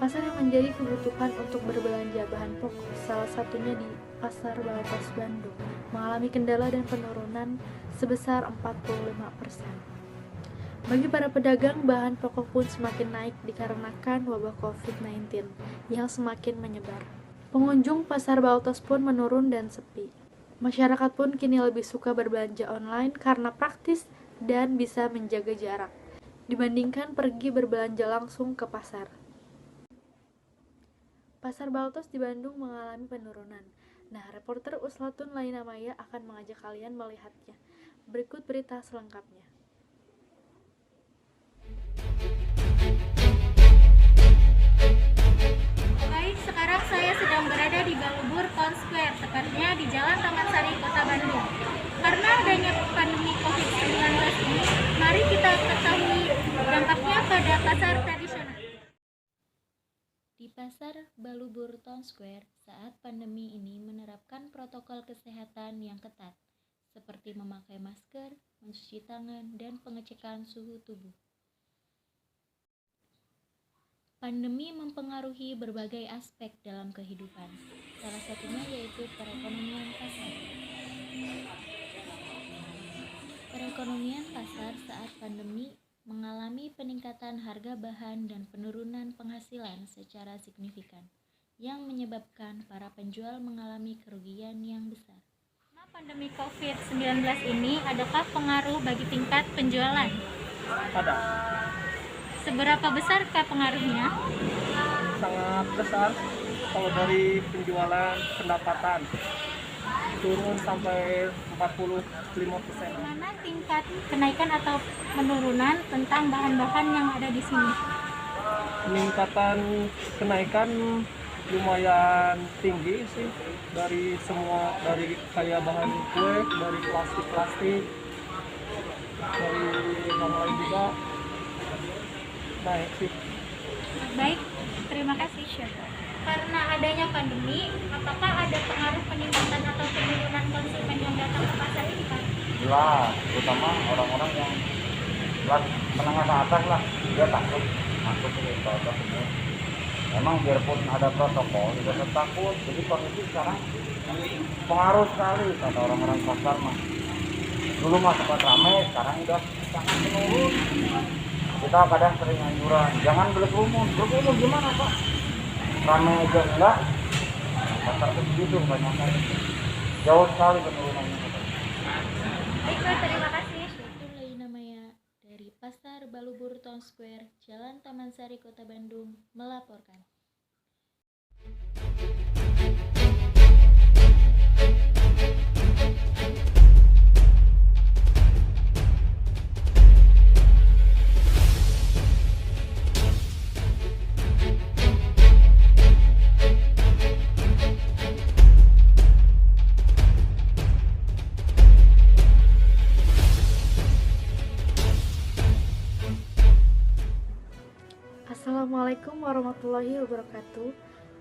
Pasar yang menjadi kebutuhan untuk berbelanja bahan pokok, salah satunya di Pasar Baltos Bandung, mengalami kendala dan penurunan sebesar 45%. Bagi para pedagang, bahan pokok pun semakin naik dikarenakan wabah COVID-19 yang semakin menyebar. Pengunjung Pasar Baltos pun menurun dan sepi. Masyarakat pun kini lebih suka berbelanja online karena praktis dan bisa menjaga jarak, dibandingkan pergi berbelanja langsung ke pasar. Pasar Baltos di Bandung mengalami penurunan. Nah, reporter Uslatun Laina Maya akan mengajak kalian melihatnya. Berikut berita selengkapnya. Baik, sekarang saya sedang berada di Balubur Town Square, tepatnya di Jalan Taman Sari, Kota Bandung. Karena adanya pandemi COVID-19 ini, mari kita ketahui dampaknya pada pasar tradisional. Di Pasar Balubur Town Square, saat pandemi ini menerapkan protokol kesehatan yang ketat, seperti memakai masker, mencuci tangan, dan pengecekan suhu tubuh. Pandemi mempengaruhi berbagai aspek dalam kehidupan, salah satunya yaitu perekonomian pasar. Perekonomian pasar saat pandemi mengalami peningkatan harga bahan dan penurunan penghasilan secara signifikan, yang menyebabkan para penjual mengalami kerugian yang besar. Karena pandemi COVID-19 ini, adakah pengaruh bagi tingkat penjualan? Ada, Seberapa besarkah pengaruhnya? sangat besar. Kalau dari penjualan pendapatan turun sampai 45%. Bagaimana tingkat kenaikan atau penurunan tentang bahan-bahan yang ada di sini? Peningkatan kenaikan lumayan tinggi sih, dari semua, dari kayak bahan kue, dari plastik, dari yang lain juga naik sih. Baik, terima kasih Chef. Karena adanya pandemi, apakah ada pengaruh peningkatan atau penurunan konsumen yang datang ke pasar ini, Pak? Lah, terutama orang-orang yang kelas menengah ke atas lah, dia takut masuk ke pasar ini. Emang biarpun ada protokol, juga tetap takut. Jadi kondisi sekarang pengaruh sekali kata orang-orang pasar mah. Dulu mah sempat ramai, sekarang udah sangat menurun. Kita kadang sering anjuran, jangan berkerumun. Berkerumun gimana Pak? Ramai aja enggak. Pasar begitu banyak kali. Jauh sekali penurunannya. Baik, Pak, terima kasih. Uslatun Laina Maya dari Pasar Balubur Town Square, Jalan Taman Sari, Kota Bandung, melaporkan. Assalamualaikum warahmatullahi wabarakatuh.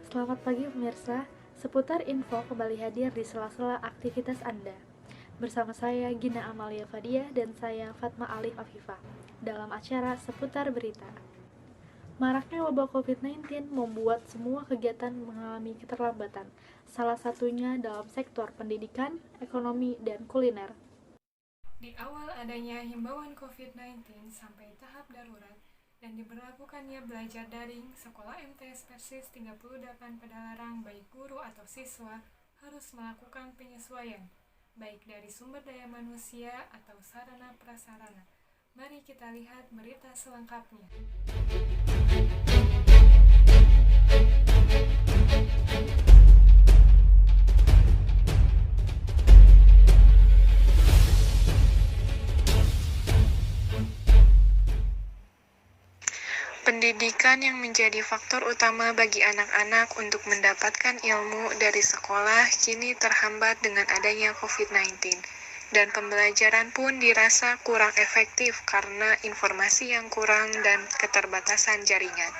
Selamat pagi pemirsa. Seputar info kembali hadir di sela-sela aktivitas Anda. Bersama saya Gina Amalia Fadia dan saya Fatma Alif Afifah dalam acara Seputar Berita. Maraknya wabah COVID-19 membuat semua kegiatan mengalami keterlambatan, salah satunya dalam sektor pendidikan, ekonomi, dan kuliner. Di awal adanya himbauan COVID-19 sampai tahap darurat dan diberlakukannya belajar daring, sekolah MTS Persis 38 Padalarang baik guru atau siswa harus melakukan penyesuaian, baik dari sumber daya manusia atau sarana prasarana. Mari kita lihat berita selengkapnya. Pendidikan yang menjadi faktor utama bagi anak-anak untuk mendapatkan ilmu dari sekolah kini terhambat dengan adanya COVID-19. Dan pembelajaran pun dirasa kurang efektif karena informasi yang kurang dan keterbatasan jaringan.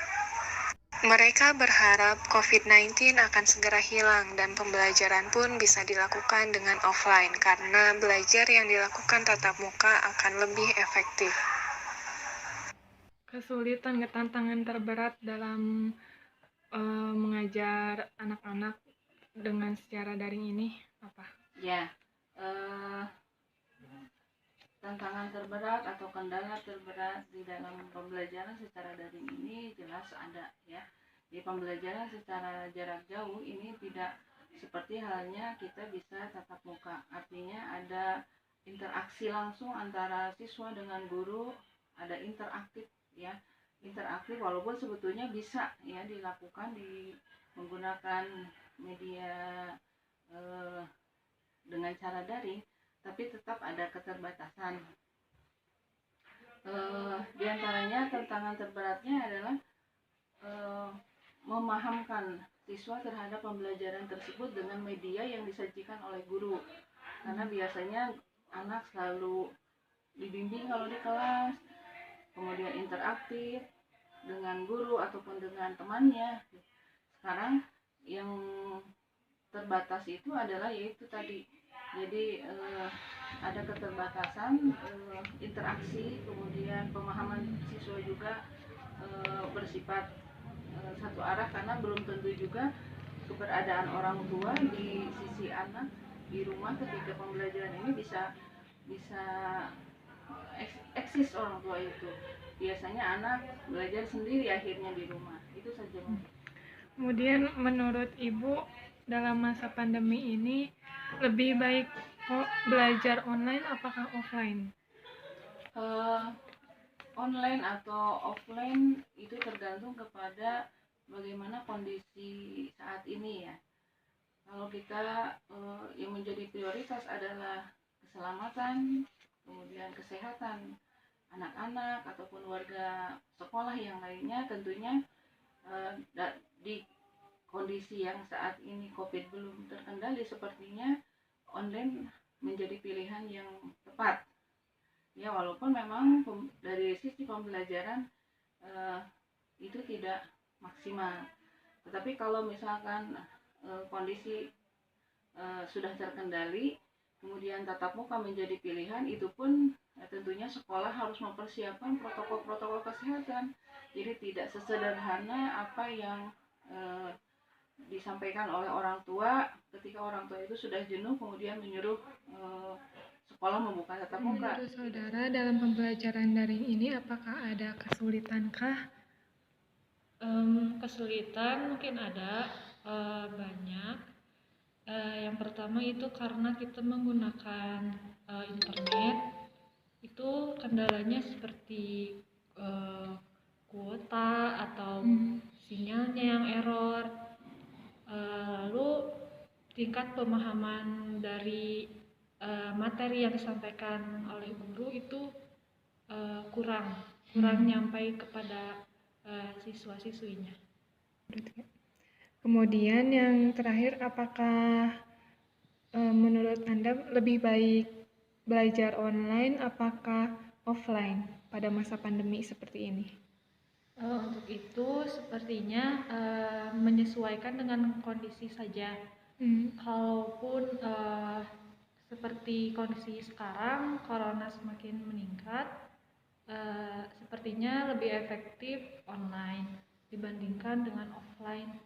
Mereka berharap COVID-19 akan segera hilang dan pembelajaran pun bisa dilakukan dengan offline karena belajar yang dilakukan tatap muka akan lebih efektif. Kesulitan dan tantangan terberat dalam mengajar anak-anak dengan secara daring ini apa? Ya, tantangan terberat atau kendala terberat di dalam pembelajaran secara daring ini jelas ada ya. Di pembelajaran secara jarak jauh ini tidak seperti halnya kita bisa tatap muka. Artinya ada interaksi langsung antara siswa dengan guru, ada interaktif ya. Interaktif walaupun sebetulnya bisa ya dilakukan menggunakan media dengan cara daring, tapi tetap ada keterbatasan. Di antaranya tantangan terberatnya adalah memahamkan siswa terhadap pembelajaran tersebut dengan media yang disajikan oleh guru. Karena biasanya anak selalu dibimbing kalau di kelas, kemudian interaktif dengan guru ataupun dengan temannya. Sekarang yang terbatas itu adalah yaitu tadi. Jadi ada keterbatasan interaksi, kemudian pemahaman siswa juga bersifat satu arah karena belum tentu juga keberadaan orang tua di sisi anak di rumah ketika pembelajaran ini bisa eksis orang tua itu. Biasanya anak belajar sendiri akhirnya di rumah. Itu saja. Kemudian menurut Ibu dalam masa pandemi ini lebih baik belajar online apakah offline? Online atau offline itu tergantung kepada bagaimana kondisi saat ini ya. Kalau kita yang menjadi prioritas adalah keselamatan, kemudian kesehatan anak-anak ataupun warga sekolah yang lainnya, tentunya di kondisi yang saat ini COVID belum terkendali, sepertinya online menjadi pilihan yang tepat. Ya, walaupun memang dari sisi pembelajaran itu tidak maksimal. Tetapi kalau misalkan kondisi sudah terkendali, kemudian tatap muka menjadi pilihan, itu pun tentunya sekolah harus mempersiapkan protokol-protokol kesehatan. Jadi tidak sesederhana apa yang disampaikan oleh orang tua ketika orang tua itu sudah jenuh kemudian menyuruh sekolah membuka tatap muka. Menurut saudara dalam pembelajaran daring ini apakah ada kesulitankah? Kesulitan mungkin ada, banyak. Yang pertama itu karena kita menggunakan internet, itu kendalanya seperti kuota atau sinyalnya yang error. Lalu tingkat pemahaman dari materi yang disampaikan oleh guru itu kurang nyampai kepada siswa-siswinya. Kemudian yang terakhir, apakah menurut Anda lebih baik belajar online apakah offline pada masa pandemi seperti ini? Untuk itu sepertinya menyesuaikan dengan kondisi saja. Kalaupun seperti kondisi sekarang, corona semakin meningkat, sepertinya lebih efektif online dibandingkan dengan offline.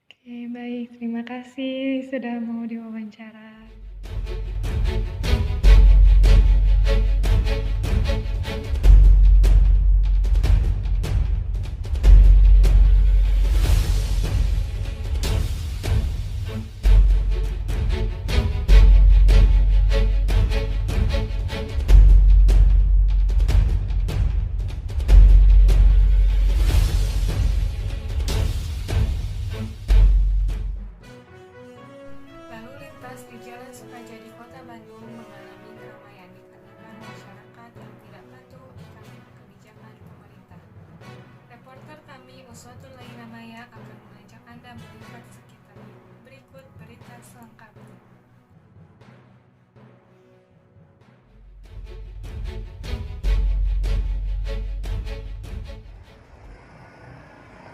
Oke, baik. Terima kasih sudah mau diwawancara. Lalu lintas di Jalan Sukajadi, Kota Bandung mengalami keramaian dikarenakan masyarakat yang tidak patuh akan kebijakan pemerintah. Reporter kami Uswatul Laina Maya akan mengajak Anda melihat sekitarnya. Berikut berita selengkapnya.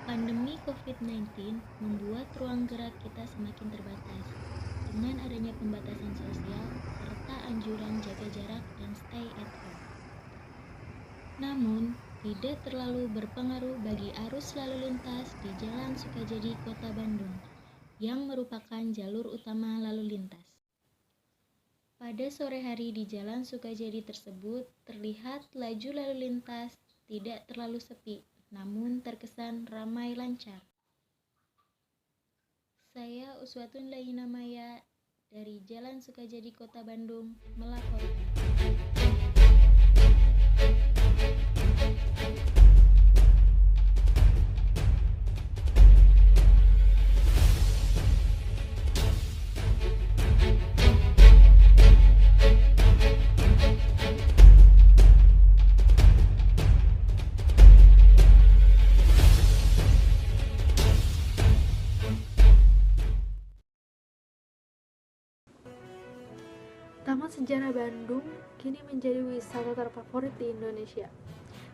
Pandemi COVID-19 membuat ruang gerak kita semakin terbatas. Dengan adanya pembatasan sosial serta anjuran jaga jarak dan stay at home. Namun, tidak terlalu berpengaruh bagi arus lalu lintas di Jalan Sukajadi, Kota Bandung, yang merupakan jalur utama lalu lintas. Pada sore hari di Jalan Sukajadi tersebut, terlihat laju lalu lintas tidak terlalu sepi, namun terkesan ramai lancar. Saya Uswatun Laina Maya dari Jalan Sukajadi, Kota Bandung, melaporkan. Taman Sejarah Bandung kini menjadi wisata terfavorit di Indonesia.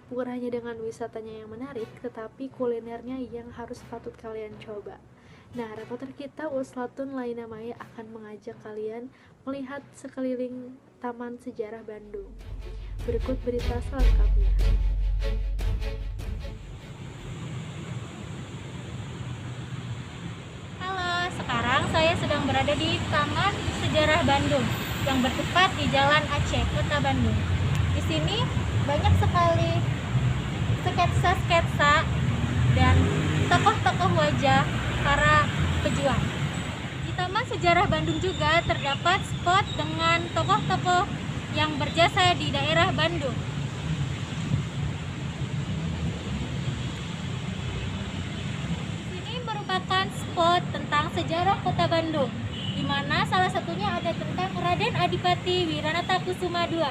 Bukan hanya dengan wisatanya yang menarik, tetapi kulinernya yang harus patut kalian coba. Nah, reporter kita Uswatun Laina Maya akan mengajak kalian melihat sekeliling Taman Sejarah Bandung. Berikut berita selengkapnya. Halo, sekarang saya sedang berada di Taman Sejarah Bandung yang bertempat di Jalan Aceh, Kota Bandung. Di sini banyak sekali sketsa-sketsa dan tokoh-tokoh wajah para pejuang. Di Taman Sejarah Bandung juga terdapat spot dengan tokoh-tokoh yang berjasa di daerah Bandung. Ini merupakan spot tentang sejarah Kota Bandung, di mana salah satunya ada tentang Raden Adipati Wiranata Kusuma II.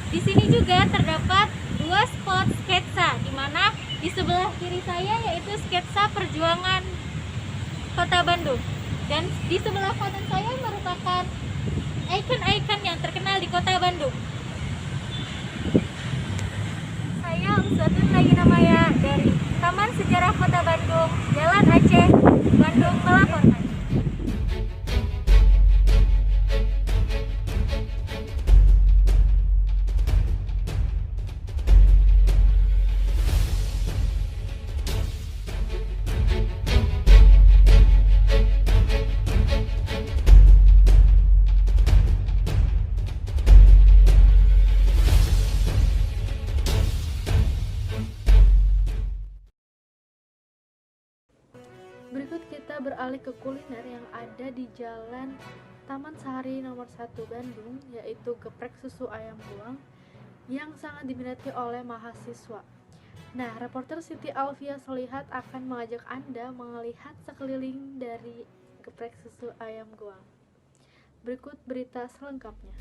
Di sini juga terdapat 2 spot sketsa, di mana di sebelah kiri saya yaitu sketsa perjuangan Kota Bandung, dan di sebelah kanan saya merupakan ikon-ikon yang terkenal di Kota Bandung. Saya Uswatun Laina Maya dari Taman Sejarah Kota Bandung, Jalan Aceh, Bandung melaporkan. Berikut kita beralih ke kuliner yang ada di Jalan Taman Sari nomor 1 Bandung, yaitu geprek susu ayam goang yang sangat diminati oleh mahasiswa. Nah, reporter Siti Alfia Solihat akan mengajak Anda melihat sekeliling dari geprek susu ayam goang. Berikut berita selengkapnya.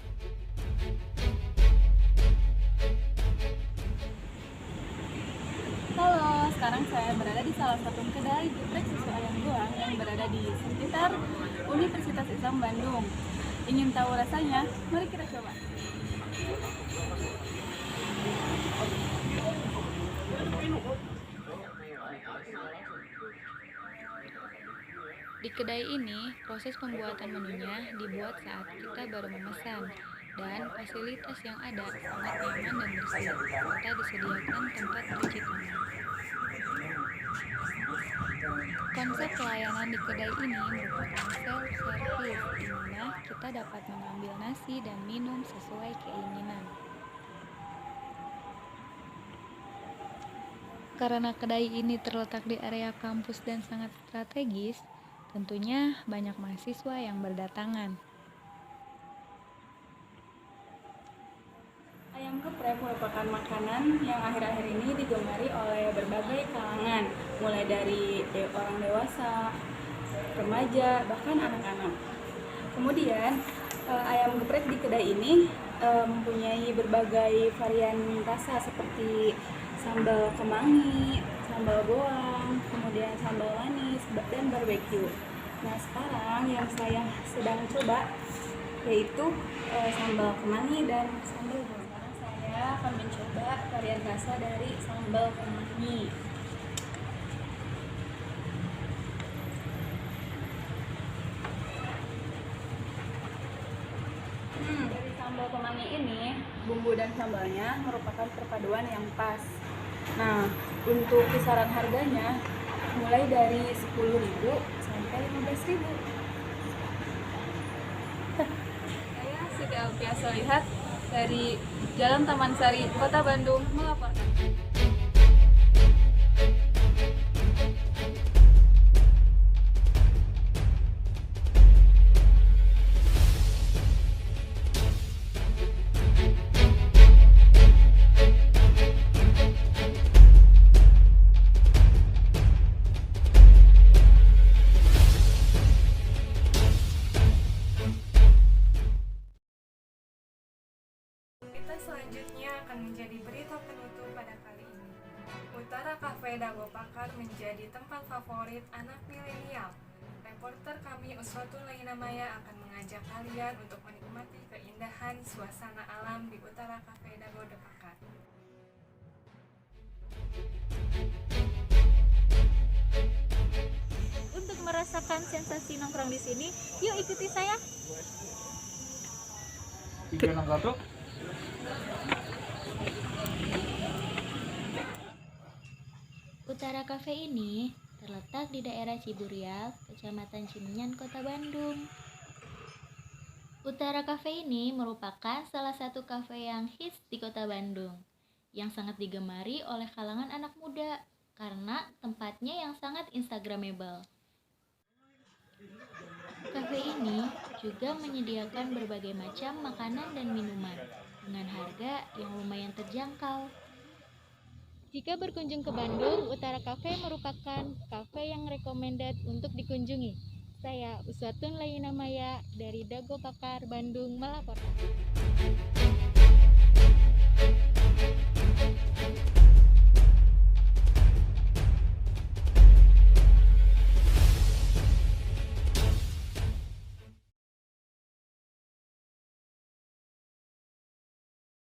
Halo, sekarang saya berada di salah satu kedai geprek susu ayam goang yang berada di sekitar Universitas Islam Bandung. Ingin tahu rasanya? Mari kita coba. Di kedai ini, proses pembuatan menunya dibuat saat kita baru memesan, dan fasilitas yang ada sangat nyaman dan bersih, serta disediakan tempat cuci tangan. Konsep pelayanan di kedai ini merupakan self-service, di mana kita dapat mengambil nasi dan minum sesuai keinginan. Karena kedai ini terletak di area kampus dan sangat strategis, tentunya banyak mahasiswa yang berdatangan. Ayam geprek merupakan makanan yang akhir-akhir ini digemari oleh berbagai kalangan, mulai dari orang dewasa, remaja, bahkan anak-anak. Kemudian, ayam geprek di kedai ini mempunyai berbagai varian rasa seperti sambal kemangi, sambal goang, kemudian sambal manis, dan barbeque. Nah, sekarang yang saya sedang coba yaitu sambal kemangi dan sambal goang. Saya akan mencoba varian rasa dari sambal kemangi. bumbu dan sambalnya merupakan perpaduan yang pas. Nah, untuk kisaran harganya mulai dari 10.000 sampai 15.000. Saya sudah biasa lihat dari Jalan Taman Sari, Kota Bandung melaporkan. Berita selanjutnya akan menjadi berita penutup pada kali ini. Utara Cafe Dago Pakar menjadi tempat favorit anak milenial. Reporter kami Uswatun Lainamaya akan mengajak kalian untuk menikmati keindahan suasana alam di Utara Cafe Dago Pakar. Untuk merasakan sensasi nongkrong di sini, yuk ikuti saya. 361. Utara Cafe ini terletak di daerah Ciburial, Kecamatan Cimenyan, Kota Bandung. Utara Cafe ini merupakan salah satu kafe yang hits di Kota Bandung, yang sangat digemari oleh kalangan anak muda karena tempatnya yang sangat instagramable. Kafe ini juga menyediakan berbagai macam makanan dan minuman dengan harga yang lumayan terjangkau. Jika berkunjung ke Bandung, Utara Cafe merupakan kafe yang recommended untuk dikunjungi. Saya Uswatun Lainamaya dari Dago Pakar Bandung melaporkan.